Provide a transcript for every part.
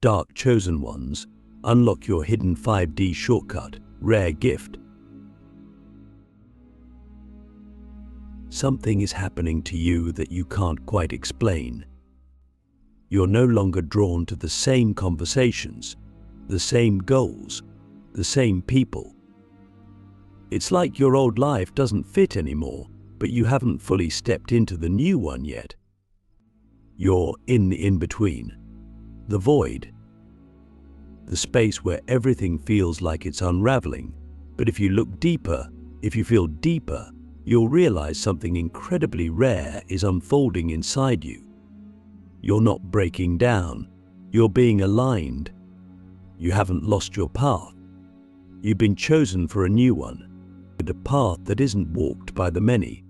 Dark Chosen Ones, unlock your hidden 5D shortcut, rare gift. Something is happening to you that you can't quite explain. You're no longer drawn to the same conversations, the same goals, the same people. It's like your old life doesn't fit anymore, but you haven't fully stepped into the new one yet. You're in the in-between, the void, the space where everything feels like it's unraveling. But if you look deeper, if you feel deeper, you'll realize something incredibly rare is unfolding inside you. You're not breaking down, you're being aligned. You haven't lost your path. You've been chosen for a new one, with a path that isn't walked by the many,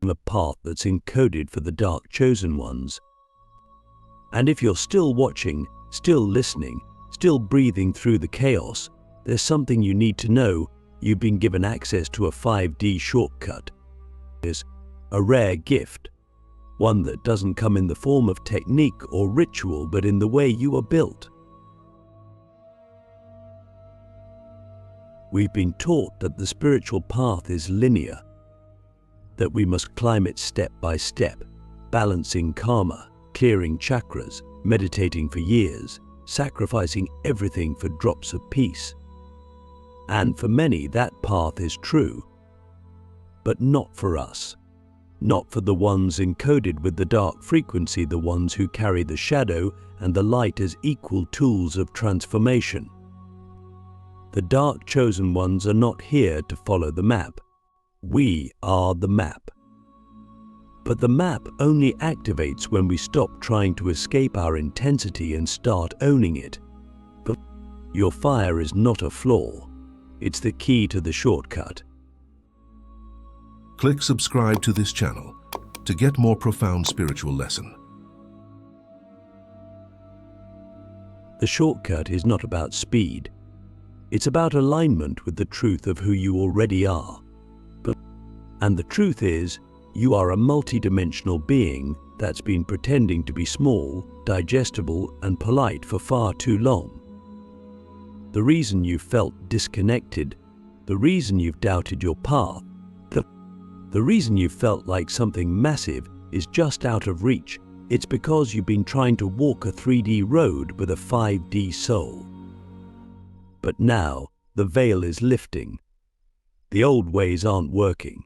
a path that's encoded for the Dark Chosen Ones. And if you're still watching, still listening, still breathing through the chaos, there's something you need to know. You've been given access to a 5D shortcut. It's a rare gift, one that doesn't come in the form of technique or ritual, but in the way you are built. We've been taught that the spiritual path is linear, that we must climb it step by step, balancing karma, clearing chakras, meditating for years, sacrificing everything for drops of peace. And for many, that path is true. But not for us. Not for the ones encoded with the dark frequency, the ones who carry the shadow and the light as equal tools of transformation. The Dark Chosen Ones are not here to follow the map. We are the map. But the map only activates when we stop trying to escape our intensity and start owning it. But your fire is not a flaw. It's the key to the shortcut. Click subscribe to this channel to get more profound spiritual lesson. The shortcut is not about speed. It's about alignment with the truth of who you already are. And the truth is, you are a multidimensional being that's been pretending to be small, digestible, and polite for far too long. The reason you've felt disconnected, the reason you've doubted your path, the reason you've felt like something massive is just out of reach, it's because you've been trying to walk a 3D road with a 5D soul. But now, the veil is lifting. The old ways aren't working.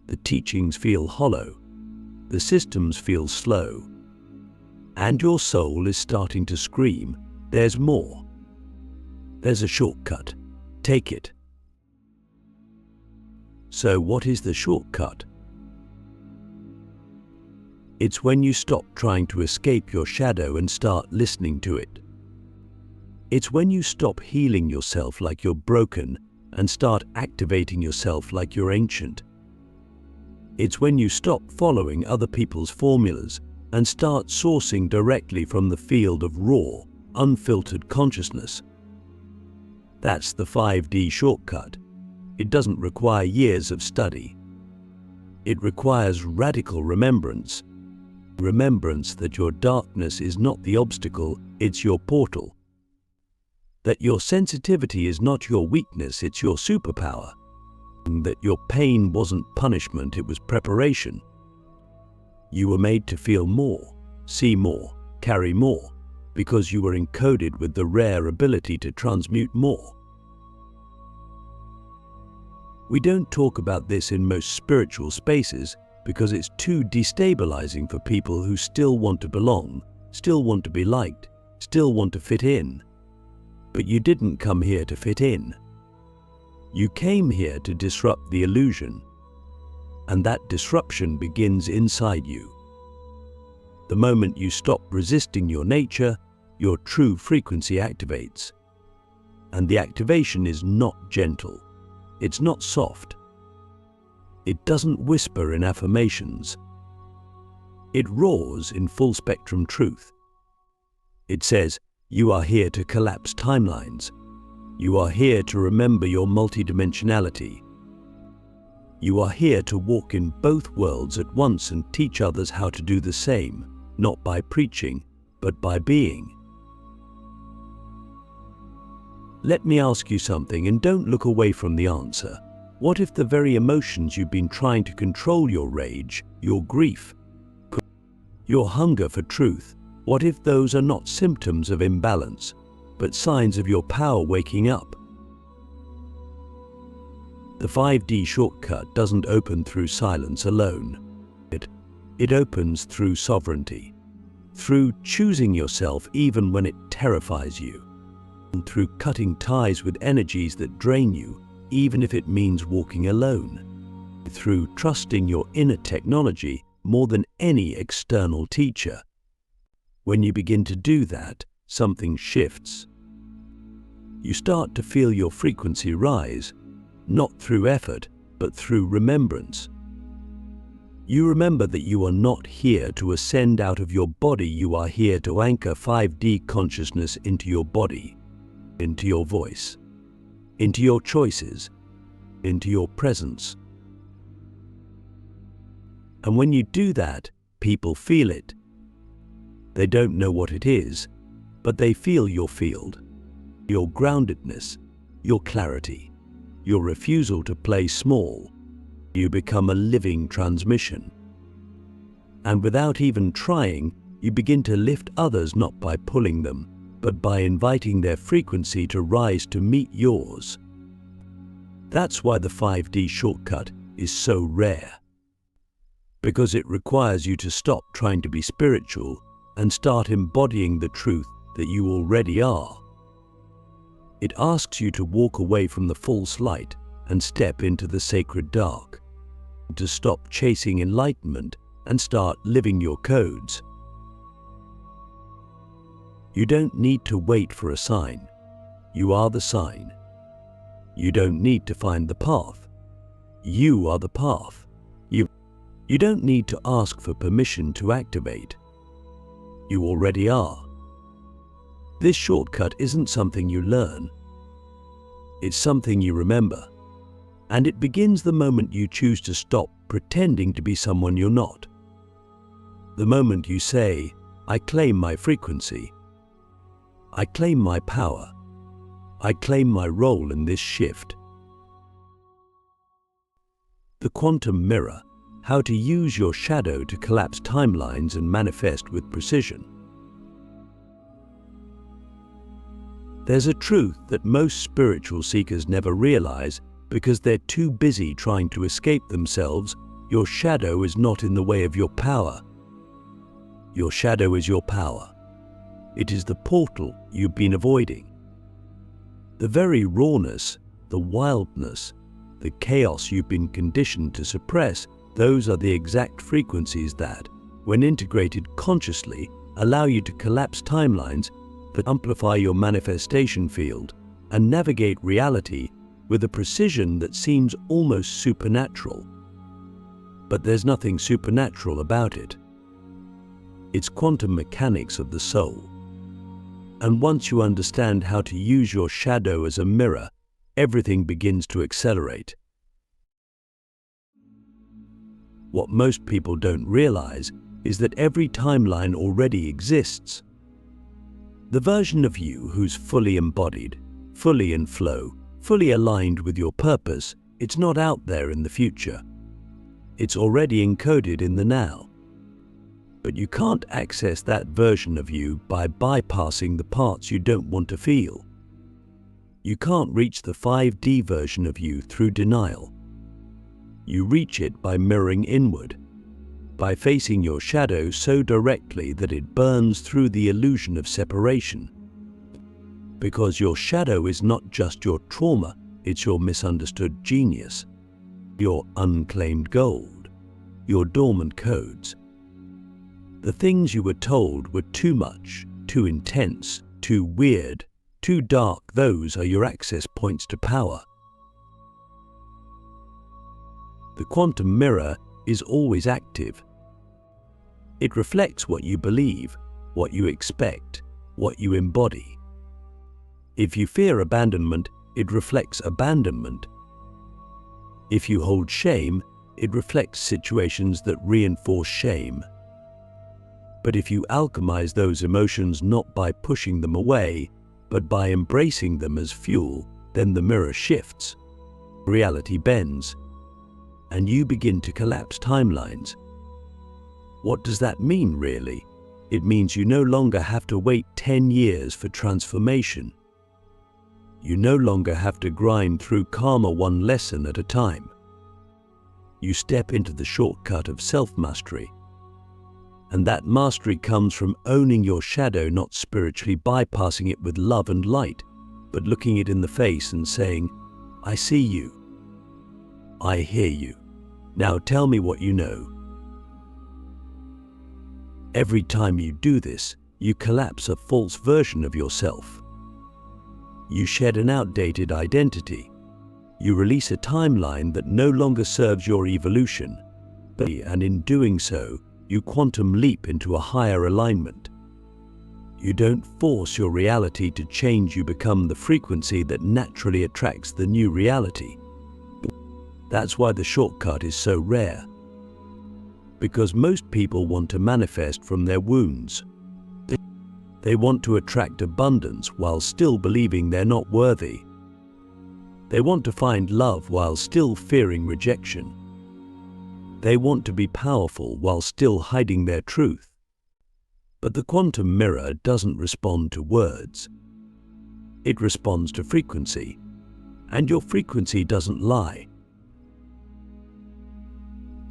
The teachings feel hollow. The systems feel slow. And your soul is starting to scream, there's more. There's a shortcut. Take it. So what is the shortcut? It's when you stop trying to escape your shadow and start listening to it. It's when you stop healing yourself like you're broken and start activating yourself like you're ancient. It's when you stop following other people's formulas and start sourcing directly from the field of raw, unfiltered consciousness. That's the 5D shortcut. It doesn't require years of study. It requires radical remembrance. Remembrance that your darkness is not the obstacle, it's your portal. That your sensitivity is not your weakness, it's your superpower. That your pain wasn't punishment, it was preparation. You were made to feel more, see more, carry more, because you were encoded with the rare ability to transmute more. We don't talk about this in most spiritual spaces because it's too destabilizing for people who still want to belong, still want to be liked, still want to fit in. But you didn't come here to fit in. You came here to disrupt the illusion, and that disruption begins inside you. The moment you stop resisting your nature, your true frequency activates. And the activation is not gentle. It's not soft. It doesn't whisper in affirmations. It roars in full spectrum truth. It says, you are here to collapse timelines. You are here to remember your multidimensionality. You are here to walk in both worlds at once and teach others how to do the same, not by preaching, but by being. Let me ask you something, and don't look away from the answer. What if the very emotions you've been trying to control, your rage, your grief, your hunger for truth, what if those are not symptoms of imbalance, but signs of your power waking up? The 5D shortcut doesn't open through silence alone. It opens through sovereignty, through choosing yourself even when it terrifies you, and through cutting ties with energies that drain you, even if it means walking alone, through trusting your inner technology more than any external teacher. When you begin to do that, something shifts. You start to feel your frequency rise, not through effort, but through remembrance. You remember that you are not here to ascend out of your body, you are here to anchor 5D consciousness into your body, into your voice, into your choices, into your presence. And when you do that, people feel it. They don't know what it is, but they feel your field, your groundedness, your clarity, your refusal to play small. You become a living transmission. And without even trying, you begin to lift others, not by pulling them, but by inviting their frequency to rise to meet yours. That's why the 5D shortcut is so rare. Because it requires you to stop trying to be spiritual and start embodying the truth that you already are. It asks you to walk away from the false light and step into the sacred dark, to stop chasing enlightenment and start living your codes. You don't need to wait for a sign. You are the sign. You don't need to find the path. You are the path. You don't need to ask for permission to activate. You already are. This shortcut isn't something you learn. It's something you remember. And it begins the moment you choose to stop pretending to be someone you're not. The moment you say, I claim my frequency. I claim my power. I claim my role in this shift. The quantum mirror, how to use your shadow to collapse timelines and manifest with precision. There's a truth that most spiritual seekers never realize because they're too busy trying to escape themselves. Your shadow is not in the way of your power. Your shadow is your power. It is the portal you've been avoiding. The very rawness, the wildness, the chaos you've been conditioned to suppress, those are the exact frequencies that, when integrated consciously, allow you to collapse timelines that amplify your manifestation field and navigate reality with a precision that seems almost supernatural. But there's nothing supernatural about it. It's quantum mechanics of the soul. And once you understand how to use your shadow as a mirror, everything begins to accelerate. What most people don't realize is that every timeline already exists. The version of you who's fully embodied, fully in flow, fully aligned with your purpose, it's not out there in the future. It's already encoded in the now. But you can't access that version of you by bypassing the parts you don't want to feel. You can't reach the 5D version of you through denial. You reach it by mirroring inward, by facing your shadow so directly that it burns through the illusion of separation. Because your shadow is not just your trauma, it's your misunderstood genius, your unclaimed gold, your dormant codes. The things you were told were too much, too intense, too weird, too dark. Those are your access points to power. The quantum mirror is always active. It reflects what you believe, what you expect, what you embody. If you fear abandonment, it reflects abandonment. If you hold shame, it reflects situations that reinforce shame. But if you alchemize those emotions not by pushing them away, But by embracing them as fuel, then the mirror shifts, reality bends, and you begin to collapse timelines. What does that mean, really? It means you no longer have to wait 10 years for transformation. You no longer have to grind through karma one lesson at a time. You step into the shortcut of self-mastery. And that mastery comes from owning your shadow, not spiritually bypassing it with love and light, but looking it in the face and saying, "I see you. I hear you. Now tell me what you know." Every time you do this, you collapse a false version of yourself. You shed an outdated identity. You release a timeline that no longer serves your evolution, and in doing so, you quantum leap into a higher alignment. You don't force your reality to change, you become the frequency that naturally attracts the new reality. That's why the shortcut is so rare. Because most people want to manifest from their wounds. They want to attract abundance while still believing they're not worthy. They want to find love while still fearing rejection. They want to be powerful while still hiding their truth. But the quantum mirror doesn't respond to words. It responds to frequency, and your frequency doesn't lie.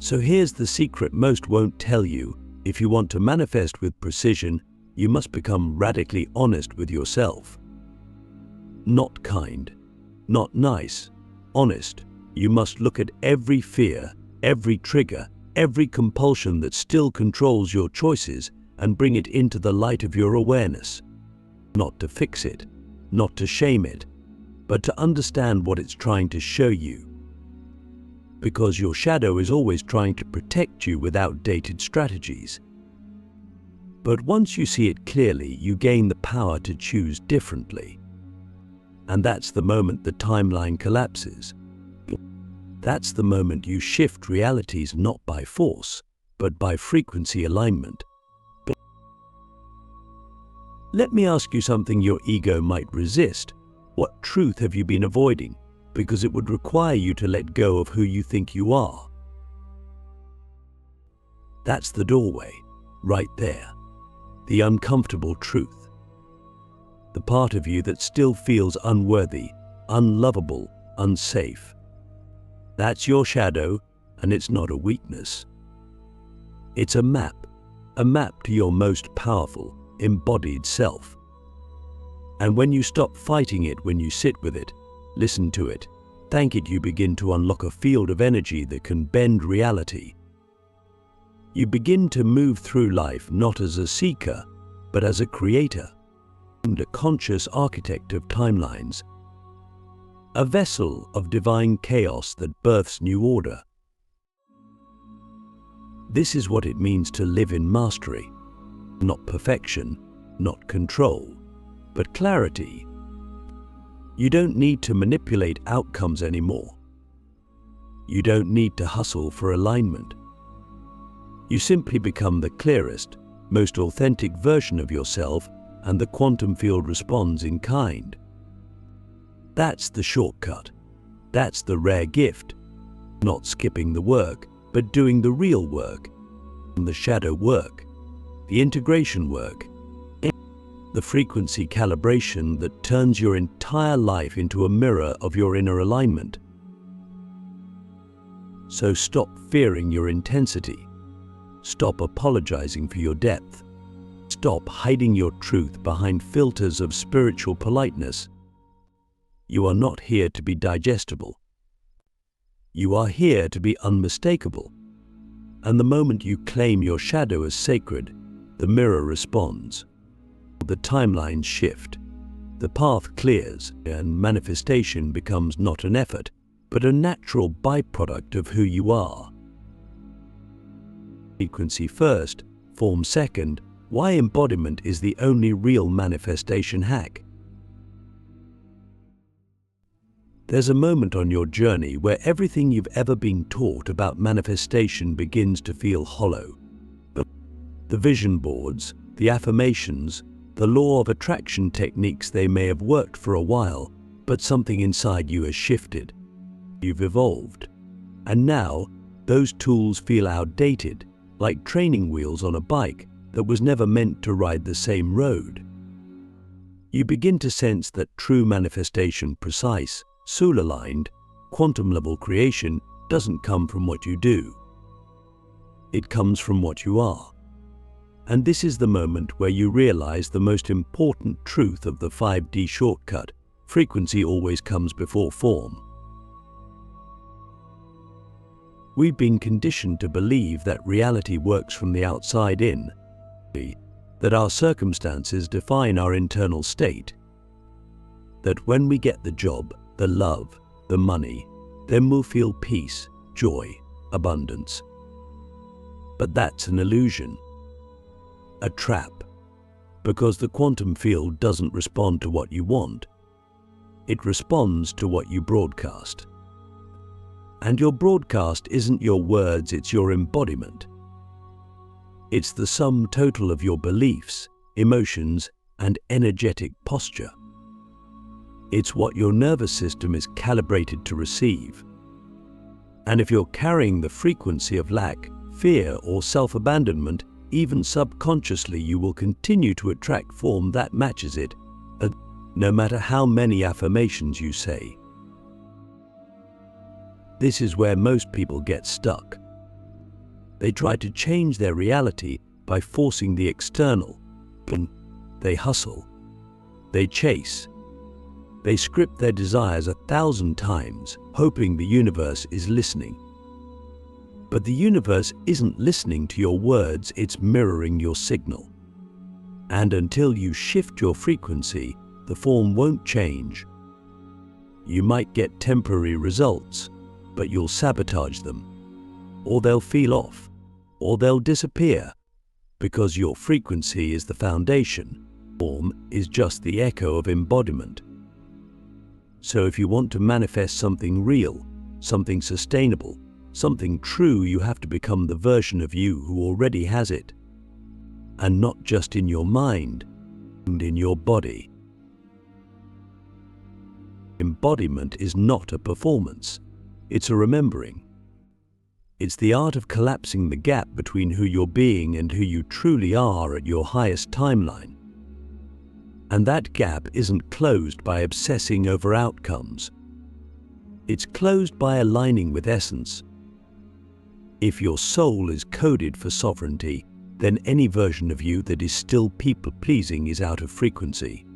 So here's the secret most won't tell you. If you want to manifest with precision, you must become radically honest with yourself. Not kind, not nice, honest. You must look at every fear, every trigger, every compulsion that still controls your choices and bring it into the light of your awareness. Not to fix it, not to shame it, but to understand what it's trying to show you. Because your shadow is always trying to protect you with outdated strategies. But once you see it clearly, you gain the power to choose differently. And that's the moment the timeline collapses. That's the moment you shift realities not by force, but by frequency alignment. Let me ask you something your ego might resist. What truth have you been avoiding? Because it would require you to let go of who you think you are. That's the doorway, right there. The uncomfortable truth. The part of you that still feels unworthy, unlovable, unsafe. That's your shadow, and it's not a weakness. It's a map to your most powerful, embodied self. And when you stop fighting it, when you sit with it, listen to it, thank it, you begin to unlock a field of energy that can bend reality. You begin to move through life not as a seeker, but as a creator, and a conscious architect of timelines. A vessel of divine chaos that births new order. This is what it means to live in mastery. Not perfection, not control, but clarity. You don't need to manipulate outcomes anymore. You don't need to hustle for alignment. You simply become the clearest, most authentic version of yourself, and the quantum field responds in kind. That's the shortcut. That's the rare gift. Not skipping the work, but doing the real work. The shadow work. The integration work. The frequency calibration that turns your entire life into a mirror of your inner alignment. So stop fearing your intensity. Stop apologizing for your depth. Stop hiding your truth behind filters of spiritual politeness. You are not here to be digestible. You are here to be unmistakable. And the moment you claim your shadow as sacred, the mirror responds. The timelines shift. The path clears, and manifestation becomes not an effort, but a natural byproduct of who you are. Frequency first, form second. Why embodiment is the only real manifestation hack. There's a moment on your journey where everything you've ever been taught about manifestation begins to feel hollow. The vision boards, the affirmations, The law of attraction techniques, they may have worked for a while, but something inside you has shifted. You've evolved. And now, those tools feel outdated, like training wheels on a bike that was never meant to ride the same road. You begin to sense that true manifestation, precise, soul-aligned, quantum-level creation doesn't come from what you do. It comes from what you are. And this is the moment where you realize the most important truth of the 5D shortcut: frequency always comes before form. We've been conditioned to believe that reality works from the outside in, that our circumstances define our internal state, that when we get the job, the love, the money, then we'll feel peace, joy, abundance. But that's an illusion, a trap, because the quantum field doesn't respond to what you want. It responds to what you broadcast. And your broadcast isn't your words, it's your embodiment. It's the sum total of your beliefs, emotions, and energetic posture. It's what your nervous system is calibrated to receive. And if you're carrying the frequency of lack, fear, or self-abandonment, even subconsciously you will continue to attract form that matches it, no matter how many affirmations you say. This is where most people get stuck. They try to change their reality by forcing the external. They hustle. They chase. They script their desires 1,000 times, hoping the universe is listening. But the universe isn't listening to your words, it's mirroring your signal. And until you shift your frequency, the form won't change. You might get temporary results, but you'll sabotage them. Or they'll feel off, or they'll disappear, because your frequency is the foundation. Form is just the echo of embodiment. So if you want to manifest something real, something sustainable, something true, you have to become the version of you who already has it. And not just in your mind, and in your body. Embodiment is not a performance, it's a remembering. It's the art of collapsing the gap between who you're being and who you truly are at your highest timeline. And that gap isn't closed by obsessing over outcomes. It's closed by aligning with essence. If your soul is coded for sovereignty, then any version of you that is still people-pleasing is out of frequency.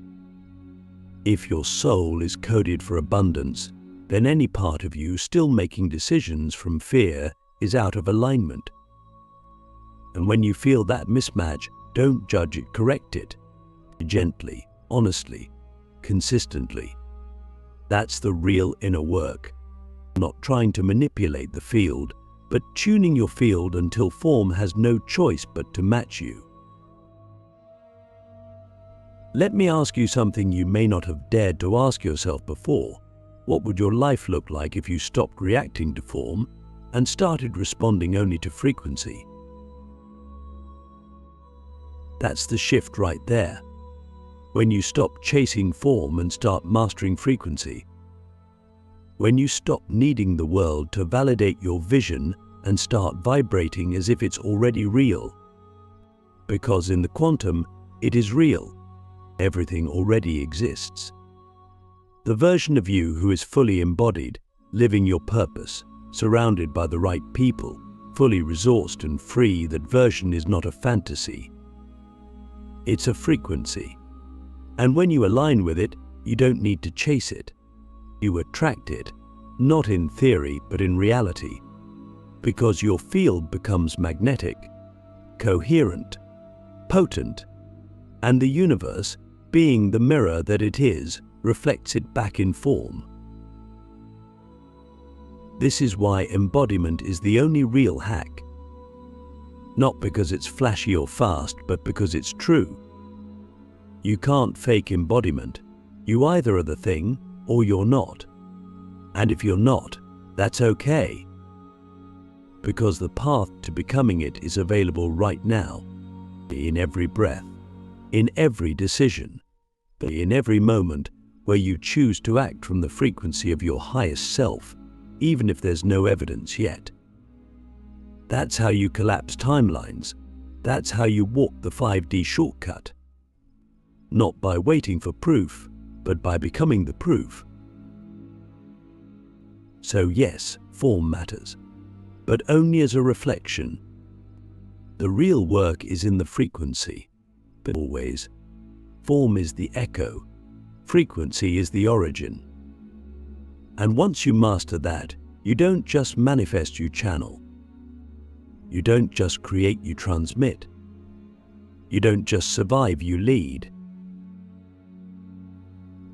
If your soul is coded for abundance, then any part of you still making decisions from fear is out of alignment. And when you feel that mismatch, don't judge it, correct it. Gently, honestly, consistently. That's the real inner work. Not trying to manipulate the field, but tuning your field until form has no choice but to match you. Let me ask you something you may not have dared to ask yourself before. What would your life look like if you stopped reacting to form and started responding only to frequency? That's the shift right there. When you stop chasing form and start mastering frequency. When you stop needing the world to validate your vision and start vibrating as if it's already real. Because in the quantum, it is real. Everything already exists. The version of you who is fully embodied, living your purpose, surrounded by the right people, fully resourced and free, that version is not a fantasy. It's a frequency. And when you align with it, you don't need to chase it. You attract it, not in theory but in reality, because your field becomes magnetic, coherent, potent, and the universe, being the mirror that it is, reflects it back in form. This is why embodiment is the only real hack. Not because it's flashy or fast, but because it's true. You can't fake embodiment. You either are the thing or you're not. And if you're not, that's okay. Because the path to becoming it is available right now, in every breath. in every decision, in every moment where you choose to act from the frequency of your highest self, even if there's no evidence yet. That's how you collapse timelines. That's how you walk the 5D shortcut. Not by waiting for proof, but by becoming the proof. So yes, form matters, but only as a reflection. The real work is in the frequency, but always. Form is the echo, frequency is the origin. And once you master that, you don't just manifest, you channel. You don't just create, you transmit. You don't just survive, you lead.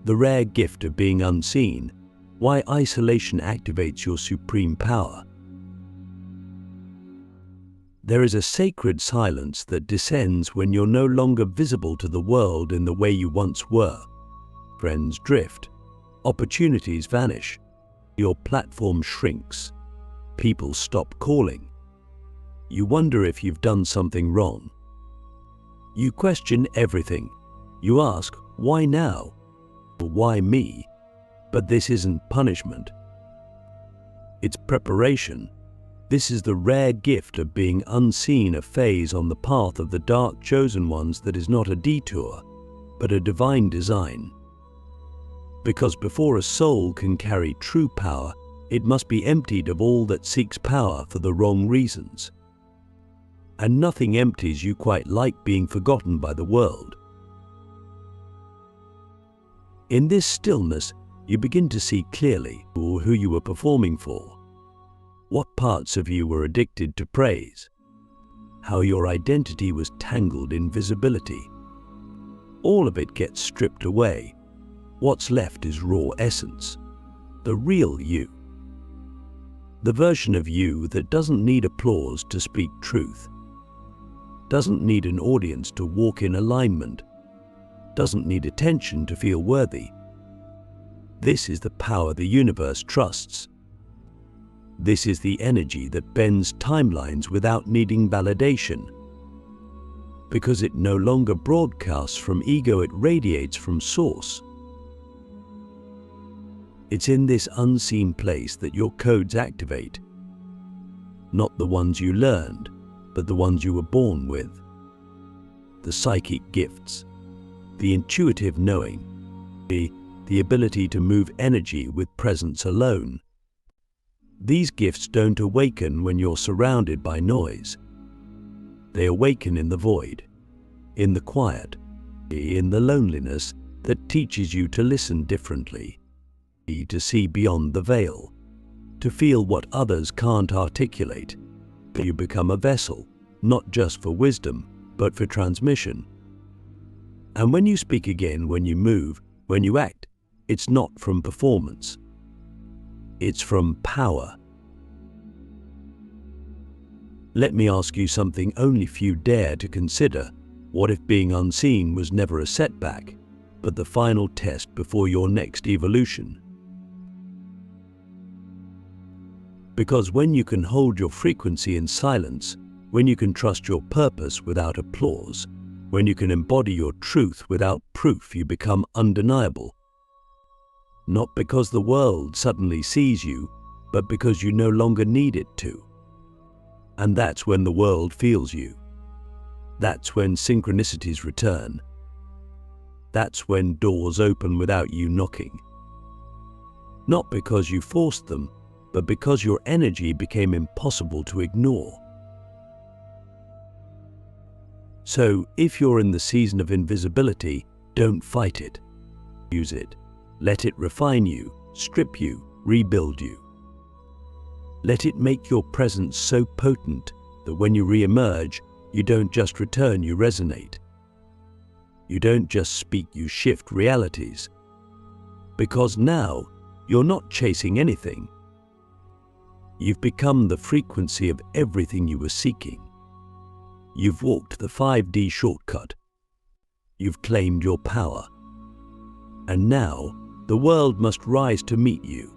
The rare gift of being unseen, why isolation activates your supreme power. There is a sacred silence that descends when you're no longer visible to the world in the way you once were. Friends drift, opportunities vanish, your platform shrinks, people stop calling. You wonder if you've done something wrong. You question everything. You ask, why now? Or why me? But this isn't punishment. It's preparation. This is the rare gift of being unseen, a phase on the path of the dark chosen ones that is not a detour, but a divine design. Because before a soul can carry true power, it must be emptied of all that seeks power for the wrong reasons. And nothing empties you quite like being forgotten by the world. In this stillness, you begin to see clearly who you were performing for, what parts of you were addicted to praise, how your identity was tangled in visibility. All of it gets stripped away. What's left is raw essence, the real you. The version of you that doesn't need applause to speak truth, doesn't need an audience to walk in alignment, doesn't need attention to feel worthy. This is the power the universe trusts. This is the energy that bends timelines without needing validation. Because it no longer broadcasts from ego, it radiates from source. It's in this unseen place that your codes activate. Not the ones you learned, but the ones you were born with. The psychic gifts, the intuitive knowing, the ability to move energy with presence alone. These gifts don't awaken when you're surrounded by noise. They awaken in the void, in the quiet, in the loneliness that teaches you to listen differently, to see beyond the veil, to feel what others can't articulate. You become a vessel, not just for wisdom, but for transmission. And when you speak again, when you move, when you act, it's not from performance. It's from power. Let me ask you something only few dare to consider. What if being unseen was never a setback, but the final test before your next evolution? Because when you can hold your frequency in silence, when you can trust your purpose without applause, when you can embody your truth without proof, you become undeniable. Not because the world suddenly sees you, but because you no longer need it to. And that's when the world feels you. That's when synchronicities return. That's when doors open without you knocking. Not because you forced them, but because your energy became impossible to ignore. So, if you're in the season of invisibility, don't fight it. Use it. Let it refine you, strip you, rebuild you. Let it make your presence so potent that when you re-emerge, you don't just return, you resonate. You don't just speak, you shift realities. Because now, you're not chasing anything. You've become the frequency of everything you were seeking. You've walked the 5D shortcut. You've claimed your power. And now, the world must rise to meet you.